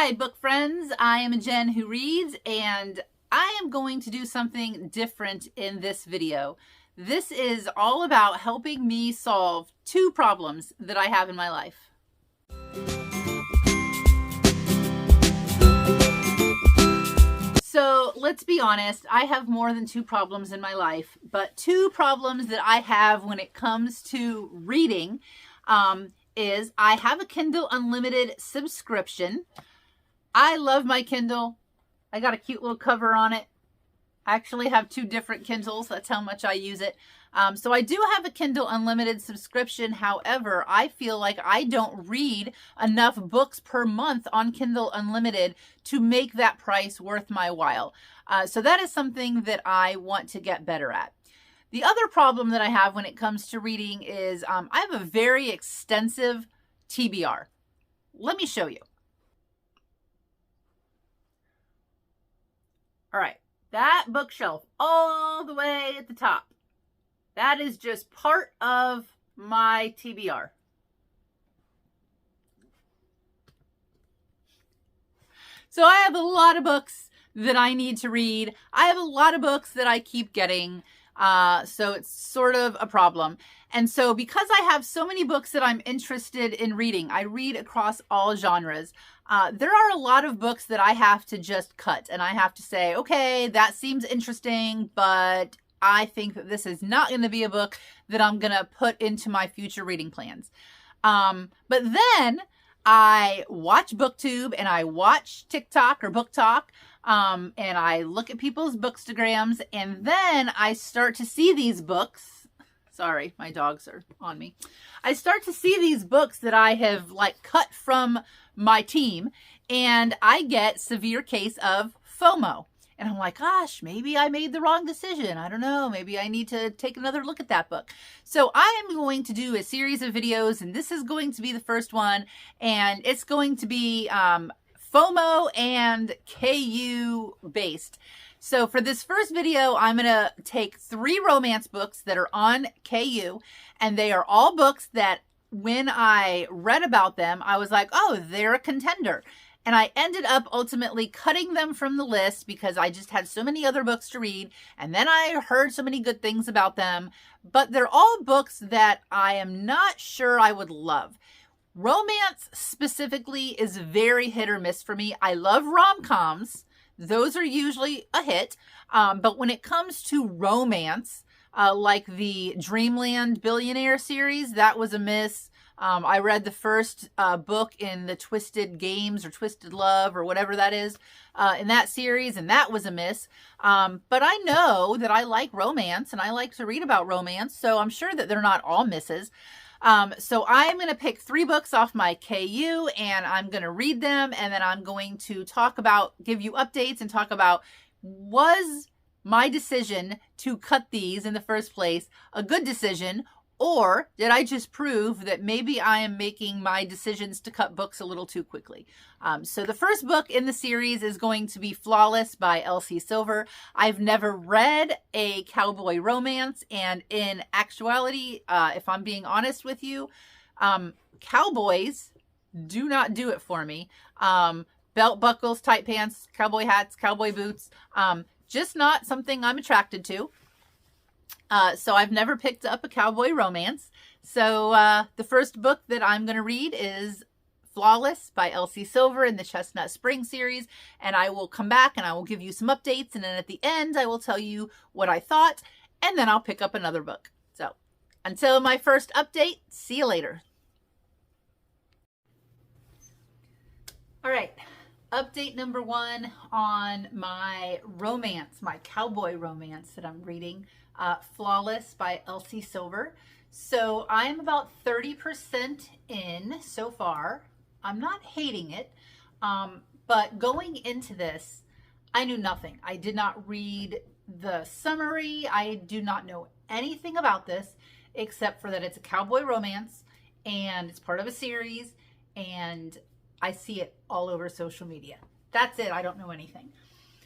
Hi, book friends. I am Jen who reads, and I am going to do something different in this video. This is all about helping me solve two problems that I have in my life. So let's be honest, I have more than two problems in my life, but two problems that I have when it comes to reading is I have a Kindle Unlimited subscription. I love my Kindle. I got a cute little cover on it. I actually have two different Kindles. That's how much I use it. So I do have a Kindle Unlimited subscription. However, I feel like I don't read enough books per month on Kindle Unlimited to make that price worth my while. So that is something that I want to get better at. The other problem that I have when it comes to reading is I have a very extensive TBR. Let me show you. All right, that bookshelf all the way at the top, that is just part of my TBR. So I have a lot of books that I need to read. I have a lot of books that I keep getting. So it's sort of a problem. And so because I have so many books that I'm interested in reading, I read across all genres. There are a lot of books that I have to just cut, and I have to say, okay, that seems interesting, but I think that this is not going to be a book that I'm going to put into my future reading plans. But then I watch Booktube and I watch TikTok or BookTok, and I look at people's Bookstagrams, and then I start to see these books. Sorry, my dogs are on me. I start to see these books that I have cut from my team, and I get severe case of FOMO. And I'm like, gosh, maybe I made the wrong decision. I don't know. Maybe I need to take another look at that book. So I am going to do a series of videos, and this is going to be the first one. And it's going to be FOMO and KU based. So for this first video, I'm going to take 3 romance books that are on KU, and they are all books that when I read about them, I was like, oh, they're a contender. And I ended up ultimately cutting them from the list because I just had so many other books to read. And then I heard so many good things about them. But they're all books that I am not sure I would love. Romance specifically is very hit or miss for me. I love rom-coms. Those are usually a hit. But when it comes to romance, like the Dreamland Billionaire series, that was a miss. I read the first book in the Twisted Games or Twisted Love or whatever that is in that series, and that was a miss. But I know that I like romance and I like to read about romance, so I'm sure that they're not all misses. So I'm going to pick 3 books off my KU, and I'm going to read them, and then I'm going to give you updates and talk about, was my decision to cut these in the first place a good decision, or did I just prove that maybe I am making my decisions to cut books a little too quickly? So the first book in the series is going to be Flawless by Elsie Silver. I've never read a cowboy romance, and in actuality, if I'm being honest with you, cowboys do not do it for me. Belt buckles, tight pants, cowboy hats, cowboy boots, just not something I'm attracted to. So I've never picked up a cowboy romance. So the first book that I'm going to read is Flawless by Elsie Silver in the Chestnut Spring series. And I will come back and I will give you some updates. And then at the end, I will tell you what I thought. And then I'll pick up another book. So until my first update, see you later. All right. Update number 1 on my romance, my cowboy romance that I'm reading. Flawless by Elsie Silver. So I'm about 30% in so far. I'm not hating it, but going into this, I knew nothing. I did not read the summary. I do not know anything about this except for that it's a cowboy romance and it's part of a series, and I see it all over social media. That's it. I don't know anything.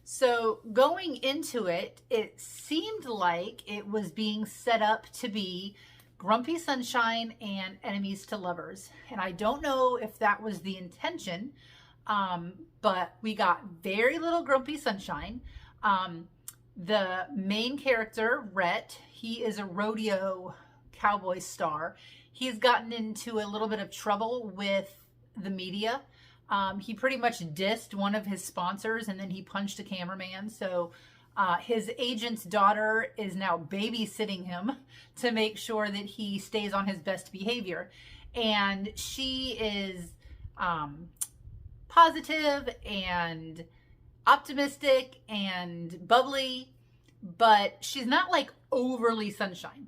So going into it, it seemed like it was being set up to be Grumpy Sunshine and Enemies to Lovers. And I don't know if that was the intention, But we got very little grumpy sunshine. The main character, Rhett, he is a rodeo cowboy star. He's gotten into a little bit of trouble with the media. He pretty much dissed one of his sponsors, and then he punched a cameraman. So his agent's daughter is now babysitting him to make sure that he stays on his best behavior. And she is positive and optimistic and bubbly, but she's not like overly sunshine.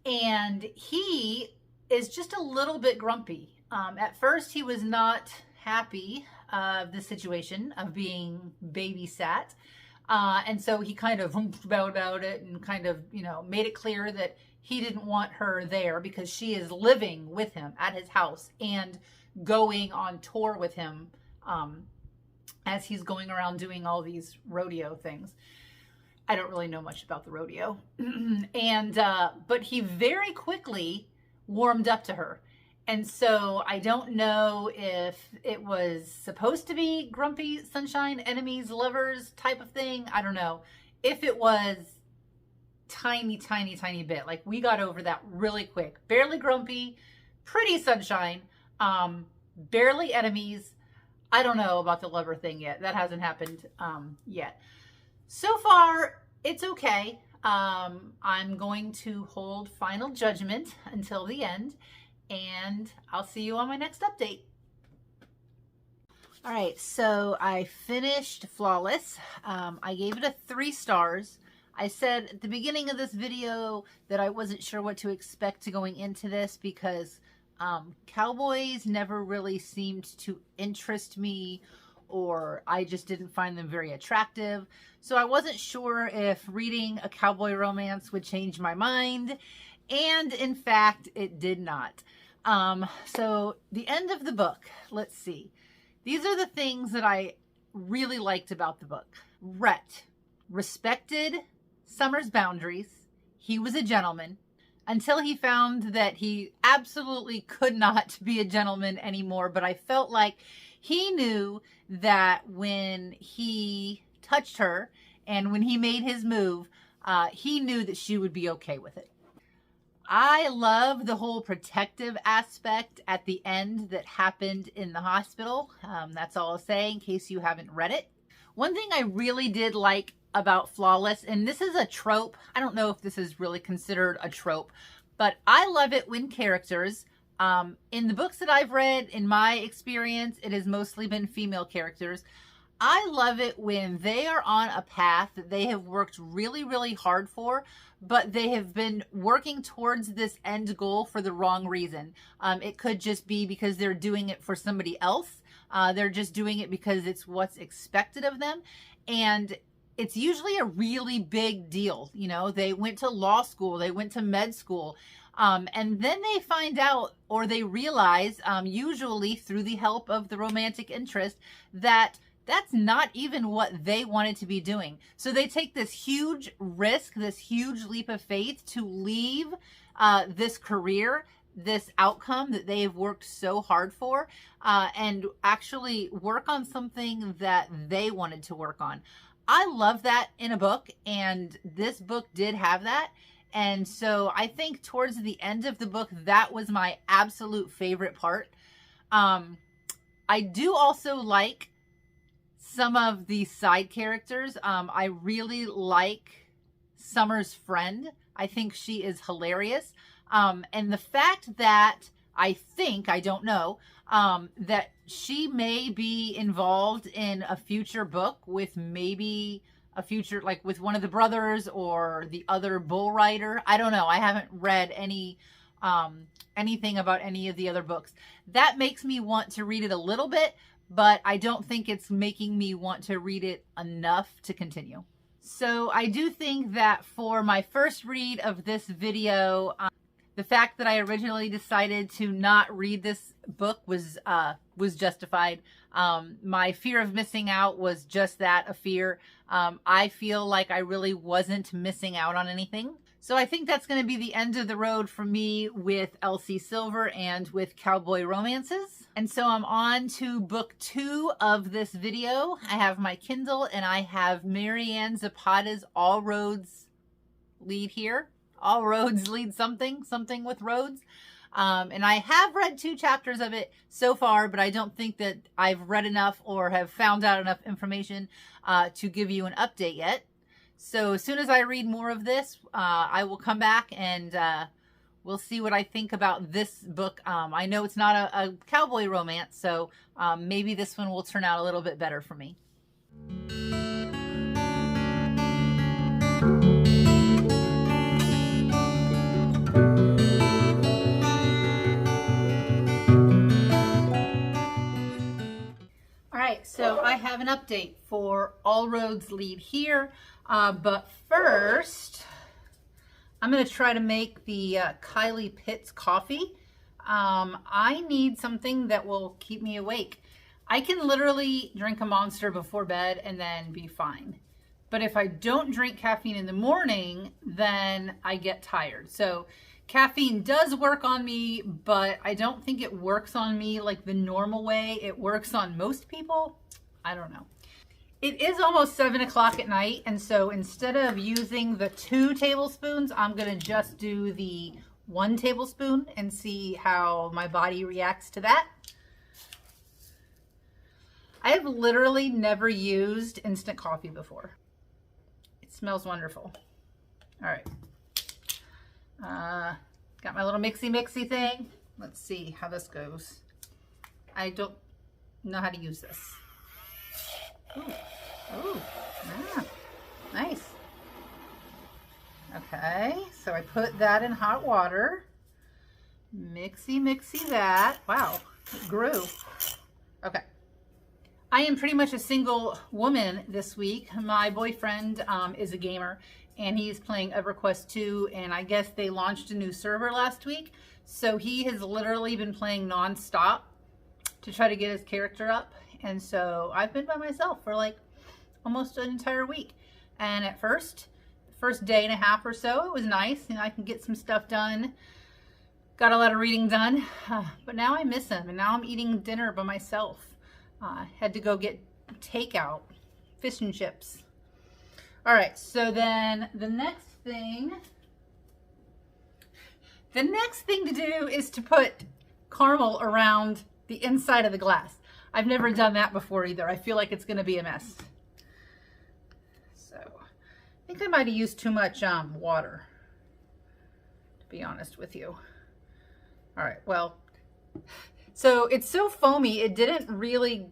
And he is just a little bit grumpy. At first, he was not happy of the situation of being babysat. And so he kind of about it and kind of, made it clear that he didn't want her there because she is living with him at his house and going on tour with him as he's going around doing all these rodeo things. I don't really know much about the rodeo. But he very quickly warmed up to her. And so I don't know if it was supposed to be grumpy sunshine, enemies, lovers type of thing. I don't know. If it was tiny bit, like we got over that really quick. Barely grumpy, pretty sunshine, barely enemies. I don't know about the lover thing yet. That hasn't happened yet. So far, it's okay. I'm going to hold final judgment until the end, and I'll see you on my next update. All right, so I finished Flawless. I gave it a 3 stars. I said at the beginning of this video that I wasn't sure what to expect going into this because cowboys never really seemed to interest me, or I just didn't find them very attractive. So I wasn't sure if reading a cowboy romance would change my mind. And in fact, it did not. So the end of the book, let's see. These are the things that I really liked about the book. Rhett respected Summer's boundaries. He was a gentleman until he found that he absolutely could not be a gentleman anymore. But I felt like he knew that when he touched her and when he made his move, he knew that she would be okay with it. I love the whole protective aspect at the end that happened in the hospital. That's all I'll say in case you haven't read it. One thing I really did like about Flawless, and this is a trope. I don't know if this is really considered a trope, but I love it when characters, in the books that I've read, in my experience, it has mostly been female characters. I love it when they are on a path that they have worked really hard for, but they have been working towards this end goal for the wrong reason. It could just be because they're doing it for somebody else. They're just doing it because it's what's expected of them. And it's usually a really big deal. They went to law school, they went to med school, and then they find out, or they realize, usually through the help of the romantic interest, that that's not even what they wanted to be doing. So they take this huge risk, this huge leap of faith to leave this career, this outcome that they have worked so hard for, and actually work on something that they wanted to work on. I love that in a book, and this book did have that. And so I think towards the end of the book, that was my absolute favorite part. I do also like some of the side characters. I really like Summer's friend. I think she is hilarious. And the fact that I don't know, that she may be involved in a future book with maybe a future, like with one of the brothers or the other bull rider. I don't know. I haven't read anything about any of the other books. That makes me want to read it a little bit, but I don't think it's making me want to read it enough to continue. So I do think that for my first read of this video, the fact that I originally decided to not read this book was justified. My fear of missing out was just that, a fear. I feel like I really wasn't missing out on anything. So I think that's going to be the end of the road for me with Elsie Silver and with Cowboy Romances. And so I'm on to book 2 of this video. I have my Kindle and I have Marianne Zapata's All Roads Lead Here. All roads lead something with roads. And I have read 2 chapters of it so far, but I don't think that I've read enough or have found out enough information to give you an update yet. So as soon as I read more of this, I will come back and we'll see what I think about this book. I know it's not a cowboy romance, so maybe this one will turn out a little bit better for me. So I have an update for All Roads Lead Here, but first I'm going to try to make the Kylie Pitts coffee. I need something that will keep me awake. I can literally drink a Monster before bed and then be fine. But if I don't drink caffeine in the morning, then I get tired. So caffeine does work on me, but I don't think it works on me like the normal way it works on most people. I don't know. It is almost 7 o'clock at night, and so instead of using the 2 tablespoons, I'm gonna just do the 1 tablespoon and see how my body reacts to that. I have literally never used instant coffee before. It smells wonderful. All right. Got my little mixy thing. Let's see how this goes. I don't know how to use this. Ooh, ooh, ah, nice. Okay, so I put that in hot water. Mixy that. Wow, it grew. Okay. I am pretty much a single woman this week. My boyfriend is a gamer and he's playing EverQuest 2, and I guess they launched a new server last week. So he has literally been playing non-stop to try to get his character up. And so I've been by myself for like almost an entire week. And at first day and a half or so, it was nice and I can get some stuff done. Got a lot of reading done, but now I miss him and now I'm eating dinner by myself. Had to go get takeout, fish and chips. All right, so then the next thing to do is to put caramel around the inside of the glass. I've never done that before either. I feel like it's gonna be a mess. So I think I might have used too much water, to be honest with you. All right, well, so it's so foamy, it didn't really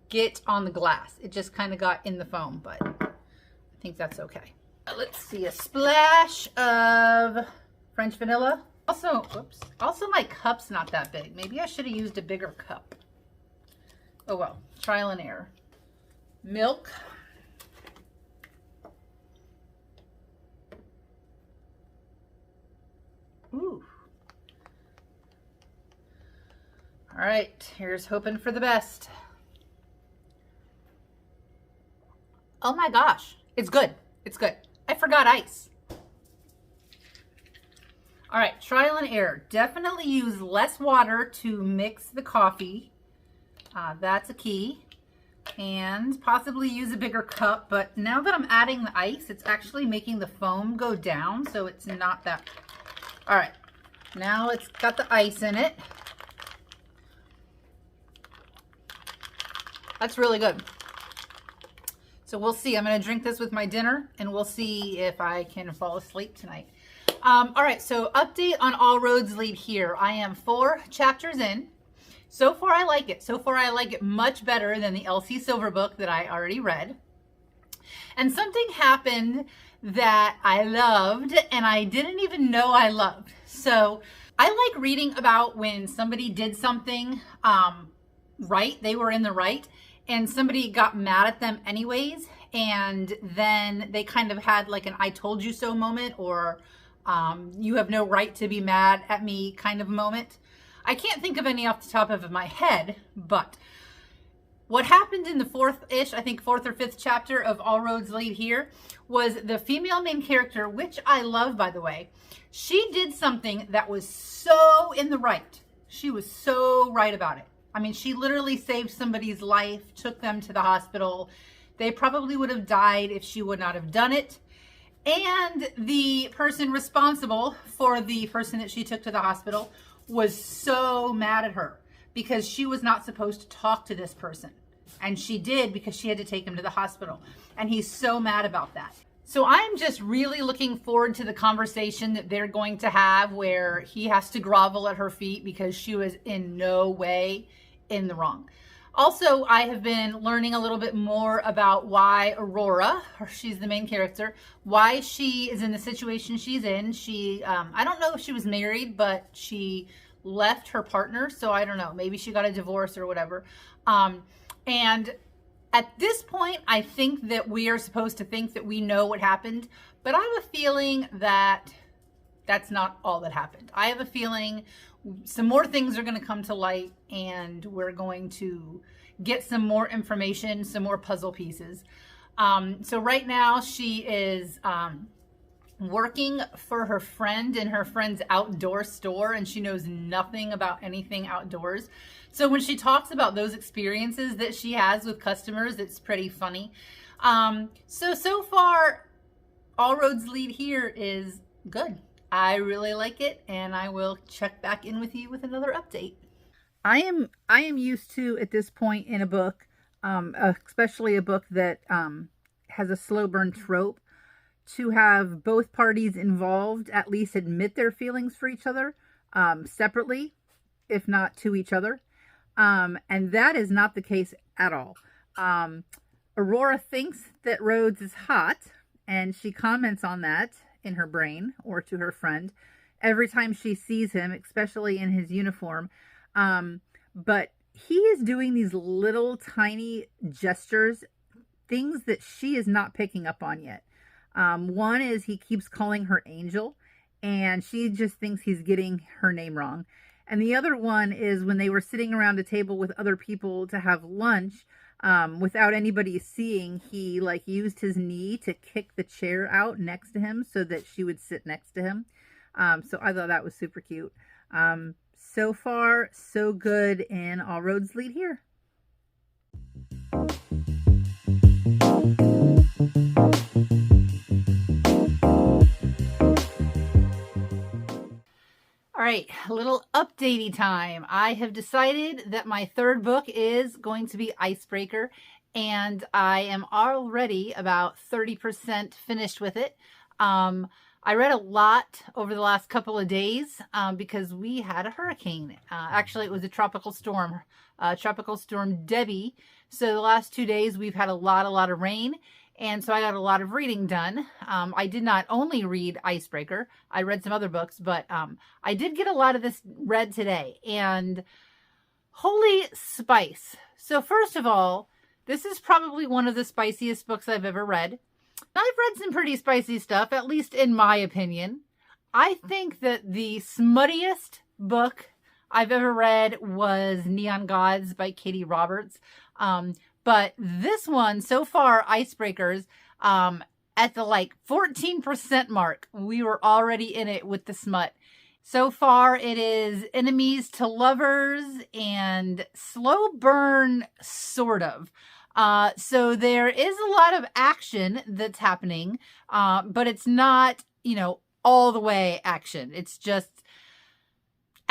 get on the glass. It just kind of got in the foam, but I think that's okay. Let's see, a splash of French vanilla. Also, whoops, also my cup's not that big. Maybe I should have used a bigger cup. Oh well, trial and error. Milk. Ooh. All right, here's hoping for the best. Oh my gosh, it's good. It's good. I forgot ice. All right, trial and error. Definitely use less water to mix the coffee. That's a key. And possibly use a bigger cup, but now that I'm adding the ice, it's actually making the foam go down, so it's not that. All right, now it's got the ice in it. That's really good. So we'll see. I'm going to drink this with my dinner, and we'll see if I can fall asleep tonight. All right, so update on All Roads Lead Here. I am 4 chapters in. So far, I like it. So far, I like it much better than the Elsie Silver book that I already read. And something happened that I loved, and I didn't even know I loved. So I like reading about when somebody did something right, they were in the right, and somebody got mad at them anyways, and then they kind of had like an I told you so moment, or you have no right to be mad at me kind of moment. I can't think of any off the top of my head, but What happened in the fourth-ish, I think fourth or fifth chapter of All Roads Lead Here was the female main character, which I love, by the way. She did something that was so in the right. She was so right about it. I mean, she literally saved somebody's life, took them to the hospital. They probably would have died if she would not have done it. And the person responsible for the person that she took to the hospital was so mad at her because she was not supposed to talk to this person. And she did because she had to take him to the hospital. And he's so mad about that. So I'm just really looking forward to the conversation that they're going to have where he has to grovel at her feet because she was in no way in the wrong. Also, I have been learning a little bit more about why Aurora, she's the main character, why she is in the situation she's in. She, I don't know if she was married, but she left her partner. So I don't know, maybe she got a divorce or whatever. And at this point, I think that we are supposed to think that we know what happened, but I have a feeling that that's not all that happened. I have a feeling some more things are going to come to light and we're going to get some more information, some more puzzle pieces. So right now she is working for her friend in her friend's outdoor store, and she knows nothing about anything outdoors. So when she talks about those experiences that she has with customers, it's pretty funny. So far, All Roads Lead Here is good. I really like it, and I will check back in with you with another update. I am used to, at this point in a book, especially a book that has a slow burn trope, to have both parties involved at least admit their feelings for each other separately, if not to each other. And that is not the case at all. Aurora thinks that Rhodes is hot, and she comments on that in her brain or to her friend every time she sees him, especially in his uniform. But he is doing these little tiny gestures, things that she is not picking up on yet. One is he keeps calling her Angel, and she just thinks he's getting her name wrong. And the other one is when they were sitting around a table with other people to have lunch, without anybody seeing, he like used his knee to kick the chair out next to him so that she would sit next to him. So I thought that was super cute. So far, so good in All Roads Lead Here. All right, a little updatey time. I have decided that my third book is going to be Icebreaker, and I am already about 30% finished with it. I read a lot over the last couple of days because we had a hurricane. Actually, it was a tropical storm Debbie. So the last 2 days we've had a lot of rain. And so I got a lot of reading done. I did not only read Icebreaker. I read some other books, but I did get a lot of this read today. And holy spice. So first of all, this is probably one of the spiciest books I've ever read. I've read some pretty spicy stuff, at least in my opinion. I think that the smuttiest book I've ever read was Neon Gods by Katie Roberts. But this one, so far, Icebreakers, at the like 14% mark, we were already in it with the smut. So far, it is enemies to lovers and slow burn, sort of. So there is a lot of action that's happening, but it's not, all the way action. It's just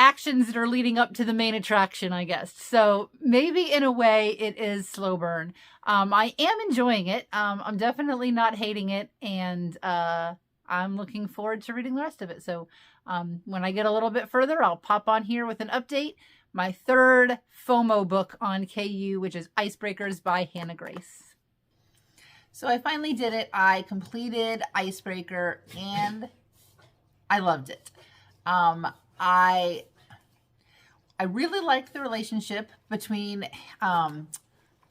actions that are leading up to the main attraction, I guess. So maybe in a way it is slow burn. I am enjoying it. I'm definitely not hating it. And I'm looking forward to reading the rest of it. So when I get a little bit further, I'll pop on here with an update. My third FOMO book on KU, which is Icebreakers by Hannah Grace. So I finally did it. I completed Icebreaker and I loved it. I really liked the relationship between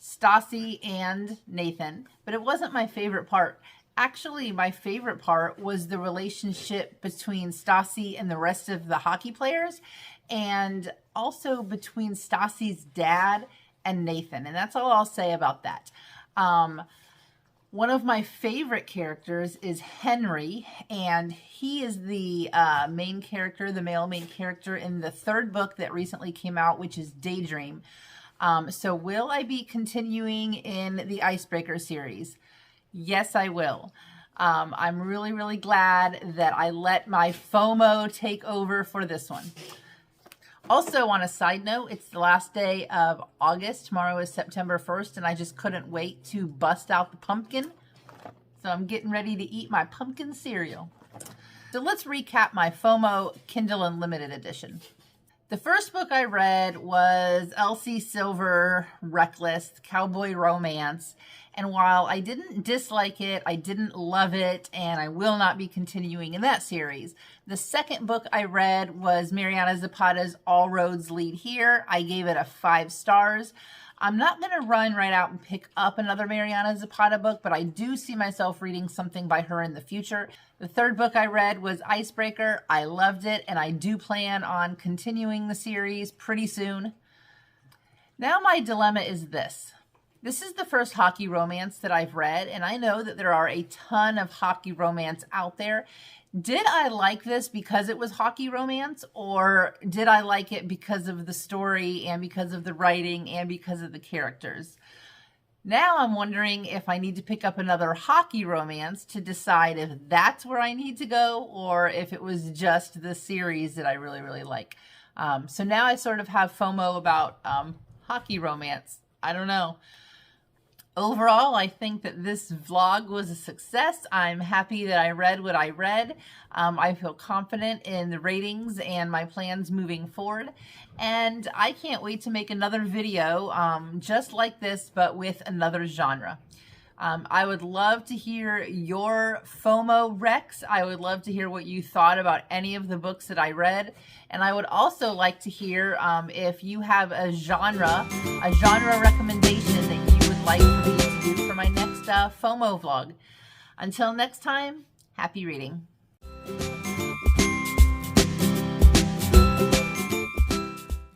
Stassi and Nathan, but it wasn't my favorite part. Actually, my favorite part was the relationship between Stassi and the rest of the hockey players, and also between Stassi's dad and Nathan. And that's all I'll say about that. One of my favorite characters is Henry, and he is the main character, the male main character in the third book that recently came out, which is Daydream. So will I be continuing in the Icebreaker series? Yes, I will. I'm really, really glad that I let my FOMO take over for this one. Also, on a side note, it's the last day of August. Tomorrow is September 1st, and I just couldn't wait to bust out the pumpkin. So I'm getting ready to eat my pumpkin cereal. So let's recap my FOMO Kindle Unlimited edition. The first book I read was Elsie Silver, Reckless, Cowboy Romance. And while I didn't dislike it, I didn't love it, and I will not be continuing in that series. The second book I read was Mariana Zapata's All Roads Lead Here. I gave it a 5 stars. I'm not going to run right out and pick up another Mariana Zapata book, but I do see myself reading something by her in the future. The third book I read was Icebreaker. I loved it, and I do plan on continuing the series pretty soon. Now my dilemma is this. This is the first hockey romance that I've read, and I know that there are a ton of hockey romance out there. Did I like this because it was hockey romance, or did I like it because of the story and because of the writing and because of the characters? Now I'm wondering if I need to pick up another hockey romance to decide if that's where I need to go, or if it was just the series that I really, really like. So now I sort of have FOMO about hockey romance. I don't know. Overall, I think that this vlog was a success. I'm happy that I read what I read. I feel confident in the ratings and my plans moving forward. And I can't wait to make another video just like this, but with another genre. I would love to hear your FOMO Recs. I would love to hear what you thought about any of the books that I read. And I would also like to hear if you have a genre recommendation that you would like for me to do for my next FOMO vlog. Until next time, happy reading.